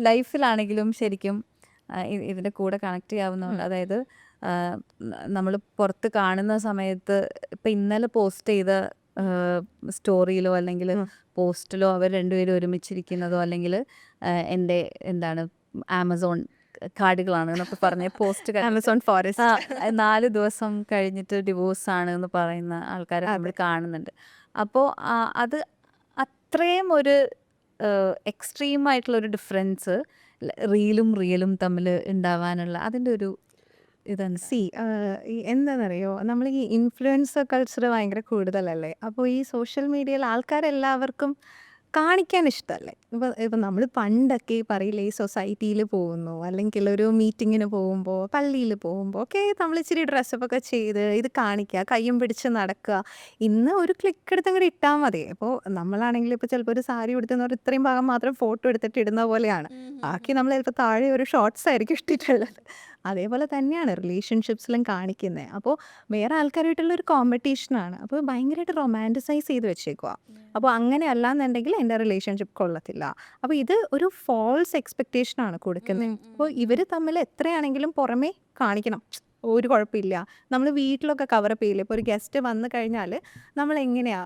ലൈഫിലാണെങ്കിലും ശരിക്കും ഇതിൻ്റെ കൂടെ കണക്ട് ചെയ്യാവുന്നതുകൊണ്ട് അതായത് നമ്മൾ പുറത്ത് കാണുന്ന സമയത്ത് ഇപ്പം ഇന്നലെ പോസ്റ്റ് ചെയ്ത സ്റ്റോറിയിലോ അല്ലെങ്കിൽ പോസ്റ്റിലോ അവർ രണ്ടുപേരും ഒരുമിച്ചിരിക്കുന്നതോ അല്ലെങ്കിൽ എൻ്റെ എന്താണ് ആമസോൺ കാർഡുകളാണ് എന്നൊക്കെ പറഞ്ഞ പോസ്റ്റ് ആമസോൺ ഫോറസ്റ്റ് 4 ദിവസം കഴിഞ്ഞിട്ട് ഡിവോഴ്സ് ആണ് എന്ന് പറയുന്ന ആൾക്കാരെ നമ്മൾ കാണുന്നുണ്ട്. അപ്പോൾ അത് അത്രയും ഒരു എക്സ്ട്രീം ആയിട്ടുള്ള ഒരു ഡിഫറൻസ് റീലും റിയലും തമ്മിൽ ഉണ്ടാവാനുള്ള അതിൻ്റെ ഒരു ഇതെന്താ? സി എന്താണെന്നറിയോ, നമ്മൾ ഈ ഇൻഫ്ലുവൻസർ കൾച്ചർ ഭയങ്കര കൂടുതലല്ലേ. അപ്പോൾ ഈ സോഷ്യൽ മീഡിയയിൽ ആൾക്കാരെല്ലാവർക്കും കാണിക്കാൻ ഇഷ്ടമല്ലേ. ഇപ്പം നമ്മൾ പണ്ടൊക്കെ പറയില്ലേ, ഈ സൊസൈറ്റിയിൽ പോകുന്നു അല്ലെങ്കിൽ ഒരു മീറ്റിങ്ങിന് പോകുമ്പോൾ പള്ളിയിൽ പോകുമ്പോൾ ഒക്കെ നമ്മൾ ഇച്ചിരി ഡ്രസ്സപ്പൊക്കെ ചെയ്ത് ഇത് കാണിക്കുക, കയ്യും പിടിച്ച് നടക്കുക. ഇന്ന് ഒരു ക്ലിക്ക് എടുത്ത് അങ്ങോട്ട് ഇട്ടാൽ മതി. ഇപ്പോൾ നമ്മളാണെങ്കിൽ ഇപ്പോൾ ചിലപ്പോൾ ഒരു സാരി ഉടുത്തെന്ന് പറഞ്ഞാൽ ഇത്രയും ഭാഗം മാത്രം ഫോട്ടോ എടുത്തിട്ട് ഇടുന്ന പോലെയാണ്. ബാക്കി നമ്മൾ ചിലപ്പോൾ താഴെ ഒരു ഷോർട്സ് ആയിരിക്കും ഇട്ടിട്ടുള്ളത്. അതേപോലെ തന്നെയാണ് റിലേഷൻഷിപ്സിലും കാണിക്കുന്നത്. അപ്പോൾ വേറെ ആൾക്കാരുമായിട്ടുള്ള ഒരു കോമ്പറ്റീഷനാണ്. അപ്പോൾ ഭയങ്കരമായിട്ട് റൊമാൻറ്റിസൈസ് ചെയ്ത് വെച്ചേക്കുക. അപ്പോൾ അങ്ങനെ അല്ലാന്നുണ്ടെങ്കിൽ എൻ്റെ റിലേഷൻഷിപ്പ് കൊള്ളത്തില്ല. അപ്പോൾ ഇത് ഒരു ഫാൾസ് എക്സ്പെക്റ്റേഷനാണ് കൊടുക്കുന്നത്. അപ്പോൾ ഇവർ തമ്മിൽ എത്രയാണെങ്കിലും പുറമേ കാണിക്കണം, ഒരു കുഴപ്പമില്ല. നമ്മൾ വീട്ടിലൊക്കെ കവറപ്പ് ചെയ്യില്ലേ. ഇപ്പോൾ ഒരു ഗസ്റ്റ് വന്നു കഴിഞ്ഞാൽ നമ്മൾ എങ്ങനെയാ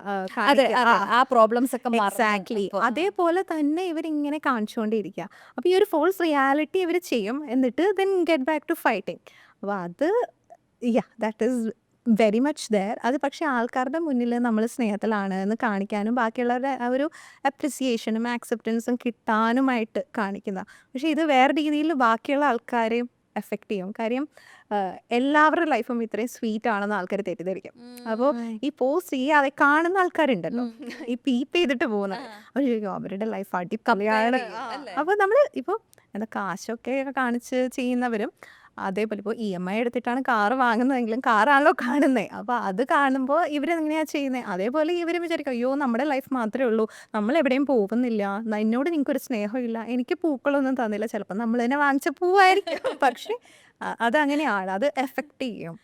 ആ പ്രോബ്ലംസ് ഒക്കെ എക്സാക്ട്ലി അതേപോലെ തന്നെ ഇവരിങ്ങനെ കാണിച്ചുകൊണ്ടേയിരിക്കുക. അപ്പോൾ ഈ ഒരു ഫോൾസ് റിയാലിറ്റി ഇവർ ചെയ്യും, എന്നിട്ട് then get back to fighting. അപ്പോൾ അത് that is very much there. അത് പക്ഷേ ആൾക്കാരുടെ മുന്നിൽ നമ്മൾ സ്നേഹത്തിലാണ് എന്ന് കാണിക്കാനും ബാക്കിയുള്ളവരുടെ ആ ഒരു അപ്രിസിയേഷനും ആക്സെപ്റ്റൻസും കിട്ടാനുമായിട്ട് കാണിക്കുന്ന. പക്ഷേ ഇത് വേറെ രീതിയിൽ ബാക്കിയുള്ള ആൾക്കാരെയും എഫക്റ്റ് ചെയ്യും. കാര്യം എല്ലാവരുടെ ലൈഫും ഇത്രയും സ്വീറ്റ് ആണെന്ന് ആൾക്കാർ തെറ്റിദ്ധരിക്കും. അപ്പോൾ ഈ പോസ്റ്റ് ചെയ്യാതെ കാണുന്ന ആൾക്കാരുണ്ടല്ലോ, ഈ പീപ്പ് ചെയ്തിട്ട് പോകുന്ന അവർ ചോദിക്കും അവരുടെ ലൈഫ് അടിപൊളിയാണ്. അപ്പോൾ നമ്മൾ ഇപ്പോൾ എന്താ കാശൊക്കെ കാണിച്ച് ചെയ്യുന്നവരും അതേപോലെ ഇപ്പോൾ EMI എടുത്തിട്ടാണ് കാറ് വാങ്ങുന്നതെങ്കിലും കാറാണല്ലോ കാണുന്നത്. അപ്പോൾ അത് കാണുമ്പോൾ ഇവരെങ്ങനെയാണ് ചെയ്യുന്നത്, അതേപോലെ ഇവരും വിചാരിക്കും അയ്യോ നമ്മുടെ ലൈഫ് മാത്രമേ ഉള്ളൂ, നമ്മൾ എവിടെയും പോകുന്നില്ല, എന്നോട് നിങ്ങൾക്കൊരു സ്നേഹമില്ല, എനിക്ക് പൂക്കളൊന്നും തന്നില്ല. ചിലപ്പോൾ നമ്മൾ തന്നെ വാങ്ങിച്ച പൂവായിരിക്കും, പക്ഷേ അതങ്ങനെയാണ്, അത് എഫക്റ്റ് ചെയ്യും.